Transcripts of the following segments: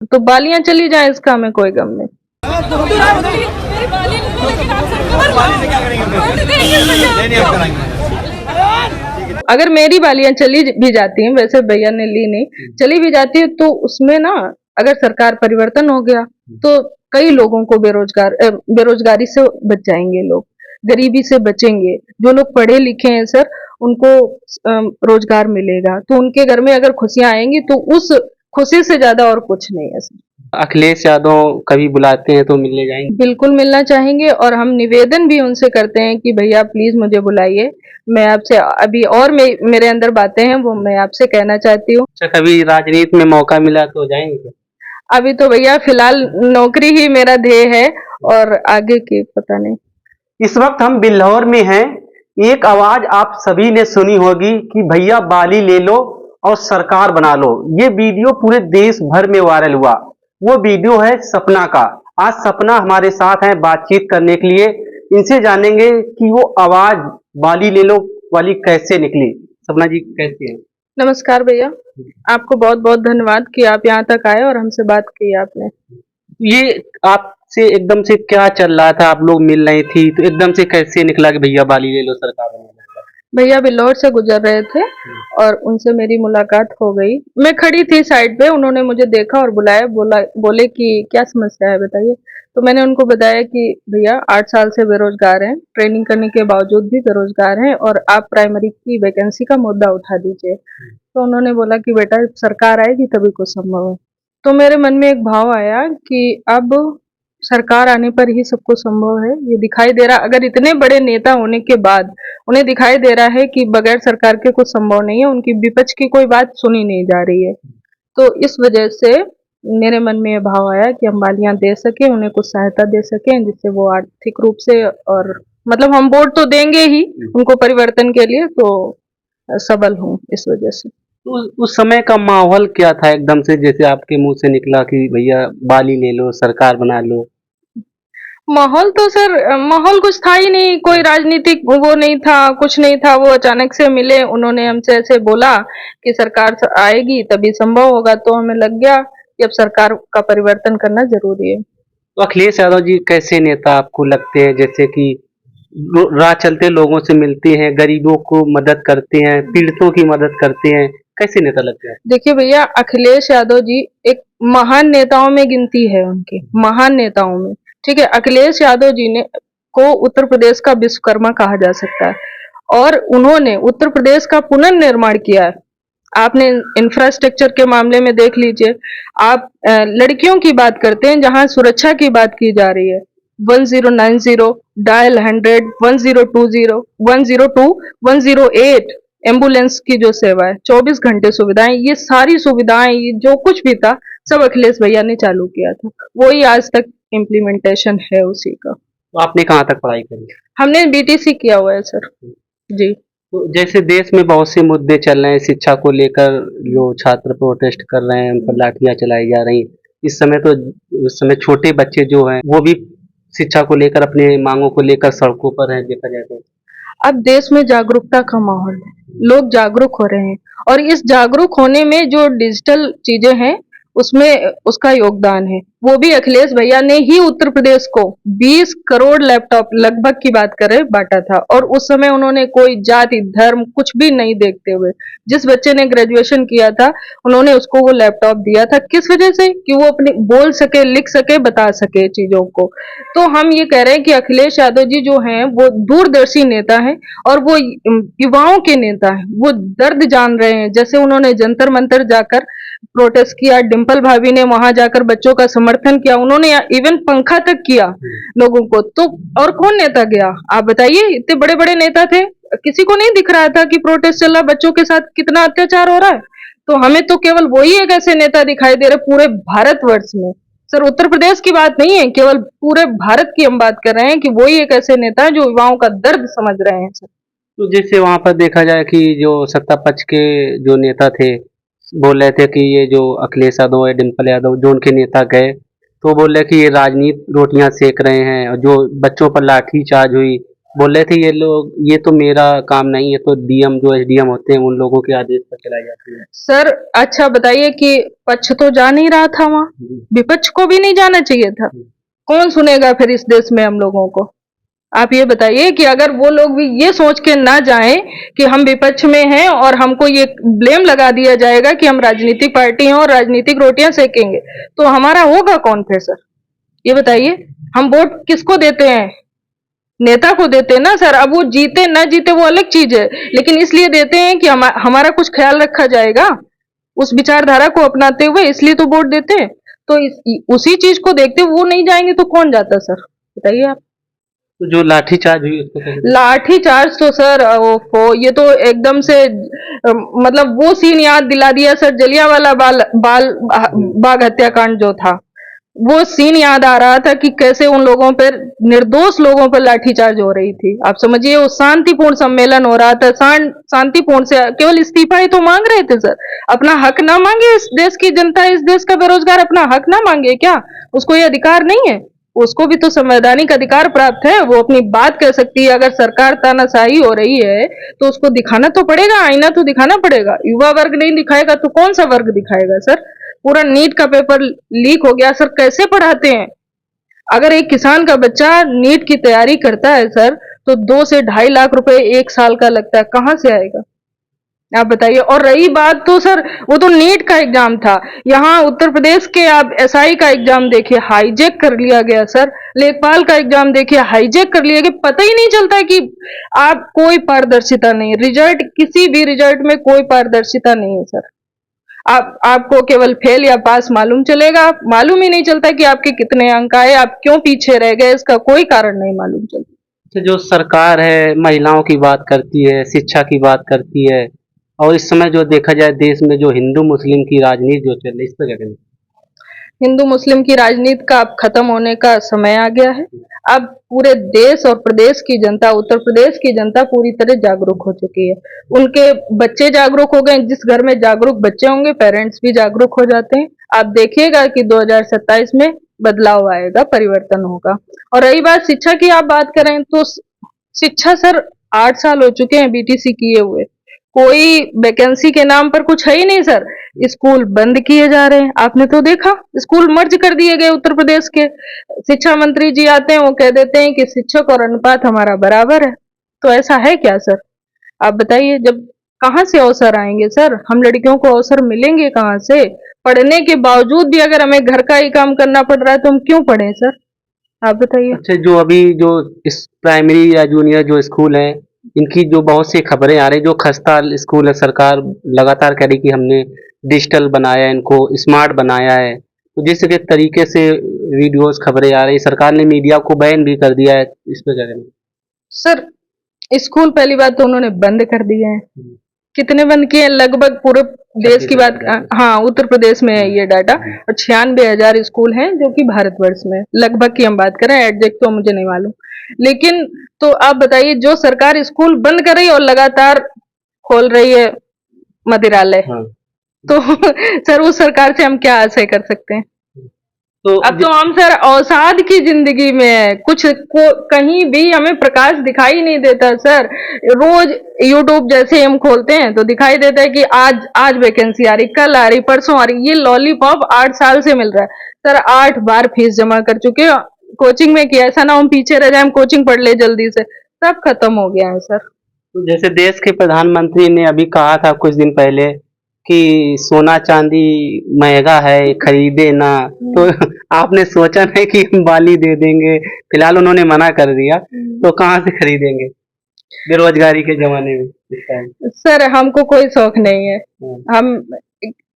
तो बालियां चली जाए इसका हमें कोई गम नहीं। अगर मेरी बालियां चली भी जाती हैं, वैसे भैया ने ली नहीं, चली भी जाती है तो उसमें ना, अगर सरकार परिवर्तन हो गया तो कई लोगों को बेरोजगारी से बच जाएंगे लोग, गरीबी से बचेंगे। जो लोग पढ़े लिखे हैं सर, उनको रोजगार मिलेगा, तो उनके घर में अगर खुशियां आएंगी तो उस खुशी से ज्यादा और कुछ नहीं है सर। अखिलेश यादव कभी बुलाते हैं तो मिलने जाएंगे? बिल्कुल मिलना चाहेंगे, और हम निवेदन भी उनसे करते हैं कि भैया प्लीज मुझे बुलाइए। मैं आपसे अभी और मेरे अंदर बातें हैं वो मैं आपसे कहना चाहती हूँ। अच्छा, कभी राजनीति में मौका मिला तो जाएंगे? अभी तो भैया फिलहाल नौकरी ही मेरा ध्येय है, और आगे की पता नहीं। इस वक्त हम बिल्हौर में हैं। एक आवाज आप सभी ने सुनी होगी कि भैया बाली ले लो और सरकार बना लो। ये वीडियो पूरे देश भर में वायरल हुआ। वो वीडियो है सपना का। आज सपना हमारे साथ है बातचीत करने के लिए। इनसे जानेंगे कि वो आवाज बाली ले लो वाली कैसे निकली। सपना जी कैसे हैं? नमस्कार भैया, आपको बहुत बहुत धन्यवाद कि आप यहाँ तक आए और हमसे बात की आपने। ये आपसे एकदम से क्या चल रहा था? आप लोग मिल रही थी तो एकदम से कैसे निकला कि भैया बाली ले लो सरकार बना लो? भैया बिल्लौर से गुजर रहे थे और उनसे मेरी मुलाकात हो गई। मैं खड़ी थी साइड पे, उन्होंने मुझे देखा और बुलाया, बोले कि क्या समस्या है बताइए। तो मैंने उनको बताया कि भैया 8 साल से बेरोजगार हैं, ट्रेनिंग करने के बावजूद भी बेरोजगार हैं, और आप प्राइमरी की वैकेंसी का मुद्दा उठा दीजिए। तो उन्होंने बोला कि बेटा सरकार आएगी तभी कुछ संभव है। तो मेरे मन में एक भाव आया कि अब सरकार आने पर ही सब कुछ संभव है। ये दिखाई दे रहा, अगर इतने बड़े नेता होने के बाद उन्हें दिखाई दे रहा है कि बगैर सरकार के कुछ संभव नहीं है, उनकी विपक्ष की कोई बात सुनी नहीं जा रही है, तो इस वजह से मेरे मन में ये भाव आया कि हम बालियां दे सके, उन्हें कुछ सहायता दे सकें, जिससे वो आर्थिक रूप से, और मतलब हम वोट तो देंगे ही उनको परिवर्तन के लिए, तो सबल हूँ इस वजह से। तो उस समय का माहौल क्या था? एकदम से जैसे आपके मुंह से निकला कि भैया बाली ले लो सरकार बना लो। माहौल तो सर, माहौल कुछ था ही नहीं, कोई राजनीतिक वो नहीं था, कुछ नहीं था। वो अचानक से मिले, उन्होंने हमसे ऐसे बोला कि सरकार आएगी तभी संभव होगा, तो हमें लग गया कि अब सरकार का परिवर्तन करना जरूरी है। तो अखिलेश यादव जी कैसे नेता आपको लगते हैं? जैसे कि राह चलते लोगों से मिलते हैं, गरीबों को मदद करते हैं, पीड़ितों की मदद करते हैं, कैसे नेता लगते हैं? देखिए भैया, अखिलेश यादव जी एक महान नेताओं में गिनती है उनकी, महान नेताओं में। ठीक है, अखिलेश यादव जी ने को उत्तर प्रदेश का विश्वकर्मा कहा जा सकता है, और उन्होंने उत्तर प्रदेश का पुनर्निर्माण किया है। आपने इंफ्रास्ट्रक्चर के मामले में देख लीजिए, आप लड़कियों की बात करते हैं, जहां सुरक्षा की बात की जा रही है, 1090, डायल 100, 1020, 102, 108, एम्बुलेंस की जो सेवा है, 24 घंटे सुविधाएं, ये सारी सुविधाएं, ये जो कुछ भी था, सब अखिलेश भैया ने चालू किया था। वही आज तक इम्प्लीमेंटेशन है उसी का। तो आपने कहाँ तक पढ़ाई करी? हमने बीटीसी किया हुआ है सर। जी। तो जैसे देश में बहुत से मुद्दे चल रहे हैं शिक्षा को लेकर, जो छात्र प्रोटेस्ट कर रहे हैं, उन पर लाठियां चलाई जा रही। इस समय छोटे बच्चे जो हैं वो भी शिक्षा को लेकर अपने मांगों को लेकर सड़कों पर हैं, देखा जाए तो। अब देश में जागरूकता का माहौल है, लोग जागरूक हो रहे हैं, और इस जागरूक होने में जो डिजिटल चीजें हैं उसमें उसका योगदान है। वो भी अखिलेश भैया ने ही उत्तर प्रदेश को 20 करोड़ लैपटॉप लगभग की बात करें बांटा था, और उस समय उन्होंने कोई जाति धर्म कुछ भी नहीं देखते हुए, जिस बच्चे ने ग्रेजुएशन किया था उन्होंने उसको वो लैपटॉप दिया था। किस वजह से? कि वो अपने बोल सके, लिख सके, बता सके चीजों को। तो हम ये कह रहे हैं कि अखिलेश यादव जी जो हैं वो दूरदर्शी नेता हैं, और वो युवाओं के नेता हैं, वो दर्द जान रहे हैं। जैसे उन्होंने जंतर मंतर जाकर प्रोटेस्ट किया, डिम्पल भाभी ने वहां जाकर बच्चों का समर्थन किया, उन्होंने इवन पंखा तक किया लोगों को। तो और कौन नेता गया? आप बताइए, इतने बड़े बड़े नेता थे, किसी को नहीं दिख रहा था कि प्रोटेस्ट चल रहा, बच्चों के साथ कितना अत्याचार हो रहा है? तो हमें तो केवल वही एक ऐसे नेता दिखाई दे रहे पूरे भारतवर्ष में। सर, उत्तर प्रदेश की बात नहीं है, केवल पूरे भारत की हम बात कर रहे हैं कि वही एक ऐसे नेता है जो युवाओं का दर्द समझ रहे हैं सर। तो जैसे वहां पर देखा जाए कि जो सत्ता पक्ष के जो नेता थे बोल रहे थे कि ये जो अखिलेश यादव है, डिम्पल यादव, जो उनके नेता गए तो बोल रहे कि ये राजनीति रोटियां सेक रहे हैं, और जो बच्चों पर लाठी चार्ज हुई बोल रहे थे ये लोग, ये तो मेरा काम नहीं है, तो डीएम जो एसडीएम होते हैं उन लोगों के आदेश पर चलाई जाती है। सर अच्छा बताइए कि पक्ष तो जा नहीं रहा था वहां, विपक्ष को भी नहीं जाना चाहिए था। कौन सुनेगा फिर इस देश में हम लोगों को? आप ये बताइए कि अगर वो लोग भी ये सोच के ना जाएं कि हम विपक्ष में हैं और हमको ये ब्लेम लगा दिया जाएगा कि हम राजनीतिक पार्टी हैं और राजनीतिक रोटियां सेकेंगे, तो हमारा होगा कौन फिर सर? ये बताइए। हम वोट किसको देते हैं? नेता को देते हैं ना सर। अब वो जीते ना जीते वो अलग चीज है, लेकिन इसलिए देते हैं कि हमारा कुछ ख्याल रखा जाएगा उस विचारधारा को अपनाते हुए, इसलिए तो वोट देते हैं। तो उसी चीज को देखते हुए वो नहीं जाएंगे तो कौन जाता सर? बताइए आप। तो जो लाठीचार्ज हुई उसको कैसे? लाठीचार्ज तो सर ओफो, ये तो एकदम से मतलब वो सीन याद दिला दिया सर, जलियांवाला बाग हत्याकांड जो था, वो सीन याद आ रहा था कि कैसे उन लोगों पर, निर्दोष लोगों पर लाठीचार्ज हो रही थी। आप समझिए वो शांतिपूर्ण सम्मेलन हो रहा था, शांतिपूर्ण से केवल इस्तीफा ही तो मांग रहे थे सर। अपना हक ना मांगे इस देश की जनता, इस देश का बेरोजगार अपना हक ना मांगे क्या? उसको ये अधिकार नहीं है? उसको भी तो संवैधानिक अधिकार प्राप्त है, वो अपनी बात कह सकती है। अगर सरकार तानाशाही हो रही है तो उसको दिखाना तो पड़ेगा, आईना तो दिखाना पड़ेगा। युवा वर्ग नहीं दिखाएगा तो कौन सा वर्ग दिखाएगा सर? पूरा नीट का पेपर लीक हो गया सर, कैसे पढ़ाते हैं? अगर एक किसान का बच्चा नीट की तैयारी करता है सर, तो 2 से 2.5 लाख रुपए एक साल का लगता है, कहां से आएगा? आप बताइए। और रही बात तो सर, वो तो नीट का एग्जाम था, यहाँ उत्तर प्रदेश के आप एसआई का एग्जाम देखिए, हाईजेक कर लिया गया सर। लेखपाल का एग्जाम देखिए, हाईजेक कर लिया गया। पता ही नहीं चलता कि आप, कोई पारदर्शिता नहीं, रिजल्ट किसी भी रिजल्ट में कोई पारदर्शिता नहीं है सर। आपको केवल फेल या पास मालूम चलेगा, मालूम ही नहीं चलता कि आपके कितने अंक आए, आप क्यों पीछे रह गए, इसका कोई कारण नहीं मालूम चलता। अच्छा, जो सरकार है महिलाओं की बात करती है, शिक्षा की बात करती है, और इस समय जो देखा जाए देश में जो हिंदू मुस्लिम की राजनीति जो चल रही है, इस पर क्या कहेंगे? हिंदू मुस्लिम की राजनीति का अब खत्म होने का समय आ गया है। अब पूरे देश और प्रदेश की जनता, उत्तर प्रदेश की जनता पूरी तरह जागरूक हो चुकी है। उनके बच्चे जागरूक हो गए। जिस घर में जागरूक बच्चे होंगे, पेरेंट्स भी जागरूक हो जाते हैं। आप देखिएगा कि 2027 में बदलाव आएगा, परिवर्तन होगा। और रही बात शिक्षा की, आप बात करें तो शिक्षा सर 8 साल हो चुके हैं बीटीसी किए हुए, कोई वैकेंसी के नाम पर कुछ है ही नहीं सर। स्कूल बंद किए जा रहे हैं, आपने तो देखा, स्कूल मर्ज कर दिए गए उत्तर प्रदेश के। शिक्षा मंत्री जी आते हैं, वो कह देते हैं कि शिक्षक और अनुपात हमारा बराबर है। तो ऐसा है क्या सर? आप बताइए। जब कहाँ से अवसर आएंगे सर? हम लड़कियों को अवसर मिलेंगे कहाँ से? पढ़ने के बावजूद भी अगर हमें घर का ही काम करना पड़ रहा है तो हम क्यों पढ़ें सर? आप बताइए। अच्छा, जो अभी जो इस प्राइमरी या जूनियर जो स्कूल है, इनकी जो बहुत सी खबरें आ रही, जो खस्ता स्कूल है, सरकार लगातार कह रही कि हमने डिजिटल बनाया, इनको स्मार्ट बनाया है, तो जिस के तरीके से वीडियोस खबरें आ रही, सरकार ने मीडिया को बैन भी कर दिया है, इस पे क्या कहना? सर स्कूल पहली बात तो उन्होंने बंद कर दिए हैं। कितने बंद किए? लगभग पूरे देश की बात, हाँ उत्तर प्रदेश में है ये डाटा। और 96,000 स्कूल हैं जो कि भारतवर्ष में, लगभग की हम बात करें, एग्जैक्ट तो मुझे नहीं मालूम। लेकिन तो आप बताइए, जो सरकार स्कूल बंद कर रही है और लगातार खोल रही है मदिरालय, हाँ। तो सर उस सरकार से हम क्या आशा कर सकते हैं? तो अब तो हम सर अवसाद की जिंदगी में है, कहीं भी हमें प्रकाश दिखाई नहीं देता सर। रोज यूट्यूब जैसे हम खोलते हैं तो दिखाई देता है कि आज वैकेंसी आ रही, कल आ रही, परसों आ रही। ये लॉलीपॉप 8 साल से मिल रहा है सर। 8 बार फीस जमा कर चुके हैं कोचिंग में, कि ऐसा ना हम पीछे रह जाए, हम कोचिंग पढ़ ले जल्दी से। सब खत्म हो गया है सर। तो जैसे देश के प्रधानमंत्री ने अभी कहा था कुछ दिन पहले कि सोना चांदी महंगा है, खरीदे ना, तो आपने सोचा नहीं कि हम बाली दे देंगे? फिलहाल उन्होंने मना कर दिया, तो कहाँ से खरीदेंगे बेरोजगारी के जमाने में इस टाइम? सर हमको कोई शौक नहीं है। हम,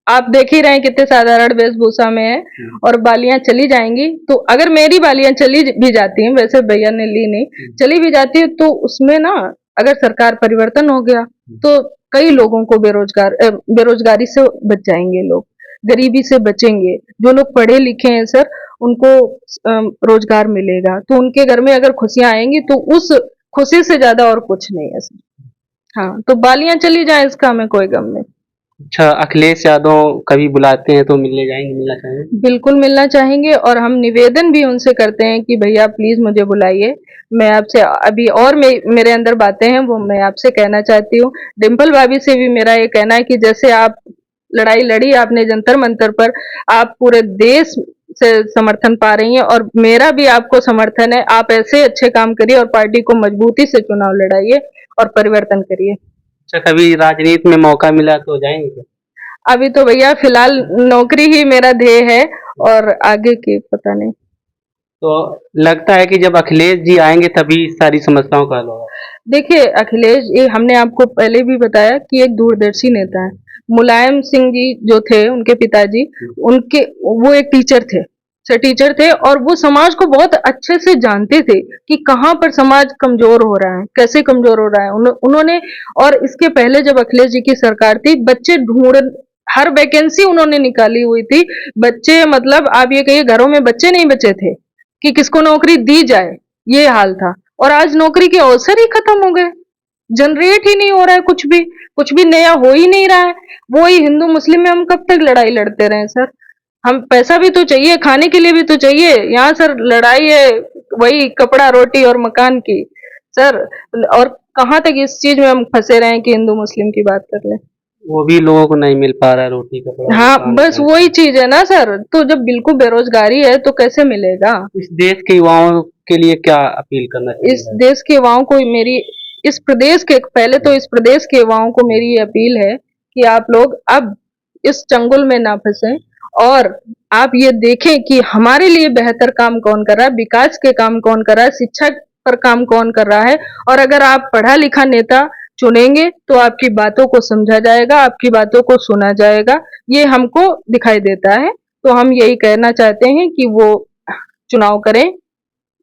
आप देख ही रहे हैं कितने साधारण वेशभूषा में है, और बालियां चली जाएंगी तो, अगर मेरी बालियां चली भी जाती हैं, वैसे भैया ने ली नहीं, चली भी जाती है तो उसमें ना, अगर सरकार परिवर्तन हो गया तो कई लोगों को बेरोजगारी से बच जाएंगे, लोग गरीबी से बचेंगे। जो लोग पढ़े लिखे हैं सर, उनको रोजगार मिलेगा, तो उनके घर में अगर खुशियां आएंगी तो उस खुशी से ज्यादा और कुछ नहीं है सर। हाँ, तो बालियां चली जाए इसका हमें कोई गम नहीं। अच्छा, अखिलेश यादव कभी बुलाते हैं तो मिलने जाएंगे, मिलना चाहेंगे? बिल्कुल मिलना चाहेंगे और हम निवेदन भी उनसे करते हैं कि भैया प्लीज मुझे बुलाइए। मैं आपसे अभी और मेरे अंदर बातें हैं वो मैं आपसे कहना चाहती हूँ। डिम्पल भाभी से भी मेरा ये कहना है कि जैसे आप लड़ाई लड़ी आपने जंतर मंतर पर, आप पूरे देश से समर्थन पा रही हैं और मेरा भी आपको समर्थन है। आप ऐसे अच्छे काम करिए और पार्टी को मजबूती से चुनाव लड़ाइए और परिवर्तन करिए। अच्छा, कभी राजनीति में मौका मिला तो जाएंगे क्या? अभी तो भैया फिलहाल नौकरी ही मेरा ध्येय है और आगे की पता नहीं। तो लगता है कि जब अखिलेश जी आएंगे तभी सारी समस्याओं का हल होगा। देखिए अखिलेश, ये हमने आपको पहले भी बताया कि एक दूरदर्शी नेता है। मुलायम सिंह जी जो थे उनके पिताजी, उनके वो एक टीचर थे, टीचर थे और वो समाज को बहुत अच्छे से जानते थे कि कहाँ पर समाज कमजोर हो रहा है, कैसे कमजोर हो रहा है। उन्होंने, और इसके पहले जब अखिलेश जी की सरकार थी, बच्चे ढूंढ, हर वैकेंसी उन्होंने निकाली हुई थी। बच्चे मतलब आप ये कहिए घरों में बच्चे नहीं बचे थे कि किसको नौकरी दी जाए, ये हाल था। और आज नौकरी के अवसर ही खत्म हो गए, जनरेट ही नहीं हो रहा है कुछ भी नया हो ही नहीं रहा है। वो ही हिंदू मुस्लिम में हम कब तक लड़ाई लड़ते रहे सर? हम पैसा भी तो चाहिए, खाने के लिए भी तो चाहिए। यहाँ सर लड़ाई है वही कपड़ा रोटी और मकान की सर। और कहाँ तक इस चीज में हम फंसे रहे हैं कि हिंदू मुस्लिम की बात कर ले। वो भी लोगों को नहीं मिल पा रहा है रोटी कपड़ा हाँ मकान बस ढंग वही से। चीज है ना सर, तो जब बिल्कुल बेरोजगारी है तो कैसे मिलेगा? इस देश के युवाओं के लिए क्या अपील करना इस चाहिए? देश के युवाओं को मेरी, इस प्रदेश के, पहले तो इस प्रदेश के युवाओं को मेरी ये अपील है कि आप लोग अब इस चंगुल में ना फंसे और आप ये देखें कि हमारे लिए बेहतर काम कौन कर रहा है, विकास के काम कौन कर रहा है, शिक्षा पर काम कौन कर रहा है। और अगर आप पढ़ा लिखा नेता चुनेंगे तो आपकी बातों को समझा जाएगा, आपकी बातों को सुना जाएगा, ये हमको दिखाई देता है। तो हम यही कहना चाहते हैं कि वो चुनाव करें,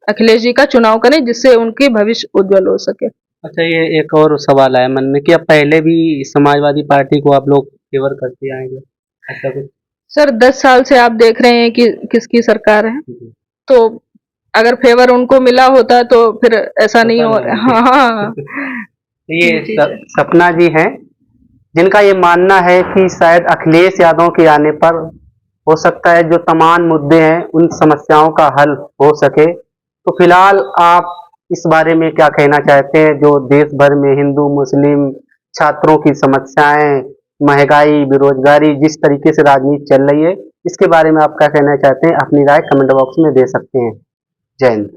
अखिलेश जी का चुनाव करें जिससे उनकी भविष्य उज्जवल हो सके। अच्छा, ये एक और सवाल आया मन में कि अब पहले भी समाजवादी पार्टी को आप लोग फेवर करते आएंगे, ऐसा कुछ? सर 10 साल से आप देख रहे हैं कि किसकी सरकार है, जी, तो अगर फेवर उनको मिला होता तो फिर ऐसा नहीं पता हो। नहीं। हाँ हाँ, तो ये ये चीज है। सपना जी हैं जिनका ये मानना है कि शायद अखिलेश यादव के आने पर हो सकता है जो तमाम मुद्दे हैं उन समस्याओं का हल हो सके। तो फिलहाल आप इस बारे में क्या कहना चाहते हैं जो देश भर में हिंदू मुस्लिम छात्रों की समस्याएं, महंगाई, बेरोजगारी, जिस तरीके से राजनीति चल रही है, इसके बारे में आप क्या कहना चाहते हैं? अपनी राय कमेंट बॉक्स में दे सकते हैं। जय हिंद।